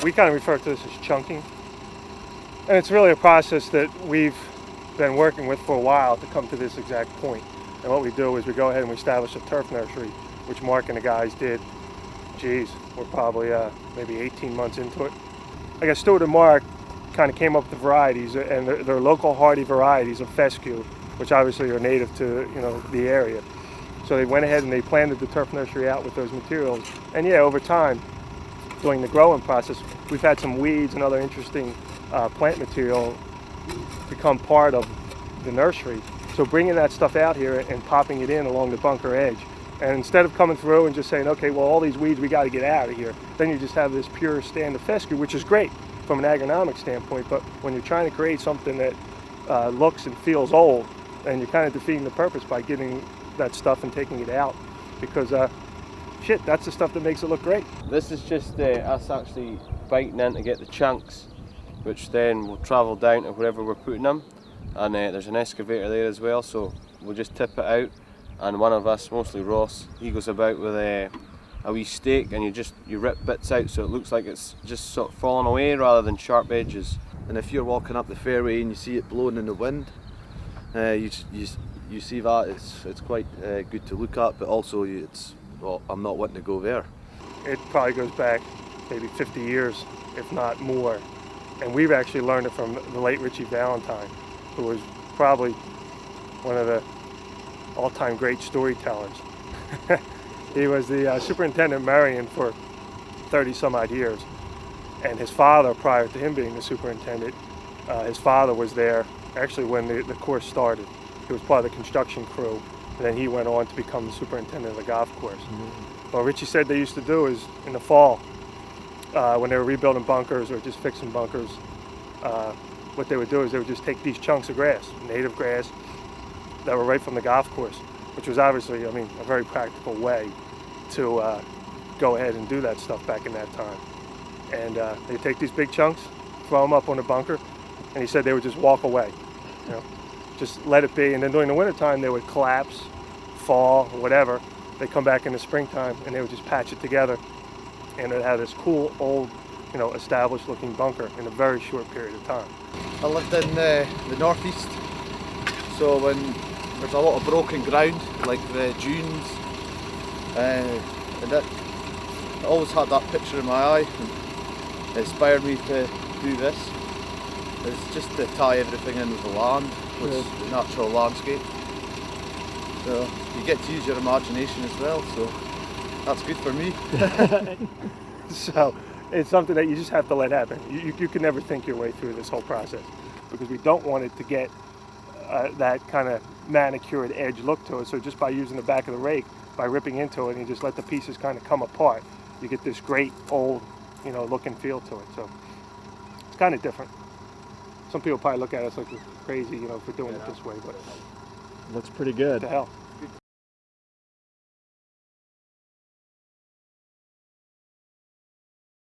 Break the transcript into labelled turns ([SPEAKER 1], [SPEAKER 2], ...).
[SPEAKER 1] We kind of refer to this as chunking. And it's really a process that we've been working with for a while to come to this exact point. And what we do is we go ahead and we establish a turf nursery, which Mark and the guys did. Geez, we're probably maybe 18 months into it. I guess Stuart and Mark kind of came up with the varieties, and they're local hardy varieties of fescue, which obviously are native to the area. So they went ahead and they planted the turf nursery out with those materials. And yeah, over time, during the growing process, we've had some weeds and other interesting plant material become part of the nursery. So bringing that stuff out here and popping it in along the bunker edge, and instead of coming through and just saying, okay, well, all these weeds we got to get out of here, then you just have this pure stand of fescue, which is great from an agronomic standpoint. But when you're trying to create something that looks and feels old, and you're kind of defeating the purpose by getting that stuff and taking it out, because shit, that's the stuff that makes it look great.
[SPEAKER 2] This is just us actually biting in to get the chunks, which then will travel down to wherever we're putting them. And there's an excavator there as well, so we'll just tip it out. And one of us, mostly Ross, he goes about with a wee stake, and you rip bits out so it looks like it's just sort of falling away rather than sharp edges.
[SPEAKER 3] And if you're walking up the fairway and you see it blowing in the wind, you see that it's quite good to look at, but also I'm not wanting to go there.
[SPEAKER 1] It probably goes back maybe 50 years, if not more. And we've actually learned it from the late Richie Valentine, who was probably one of the all-time great storytellers. He was the superintendent of Marion for 30 some odd years. And his father, prior to him being the superintendent, his father was there actually when the course started. He was part of the construction crew, and then he went on to become the superintendent of the golf course. Mm-hmm. What Richie said they used to do is in the fall, when they were rebuilding bunkers or just fixing bunkers, what they would do is they would just take these chunks of grass, native grass, that were right from the golf course, which was obviously, a very practical way to go ahead and do that stuff back in that time. And they take these big chunks, throw them up on the bunker, and he said they would just walk away, just let it be. And then during the wintertime, they would collapse, fall, whatever. They come back in the springtime, and they would just patch it together, and it had this cool, old, established looking bunker in a very short period of time.
[SPEAKER 3] I lived in the northeast, so when there's a lot of broken ground, like the dunes, and I always had that picture in my eye, and it inspired me to do this. It's just to tie everything in with the land, with the natural landscape. So you get to use your imagination as well, so that's good for me.
[SPEAKER 1] So it's something that you just have to let happen. You can never think your way through this whole process, because we don't want it to get that kind of manicured edge look to it. So just by using the back of the rake, by ripping into it and you just let the pieces kind of come apart, you get this great old, look and feel to it. So it's kind of different. Some people probably look at us like we're crazy, for doing it this way, but
[SPEAKER 4] looks pretty good.
[SPEAKER 1] What the hell?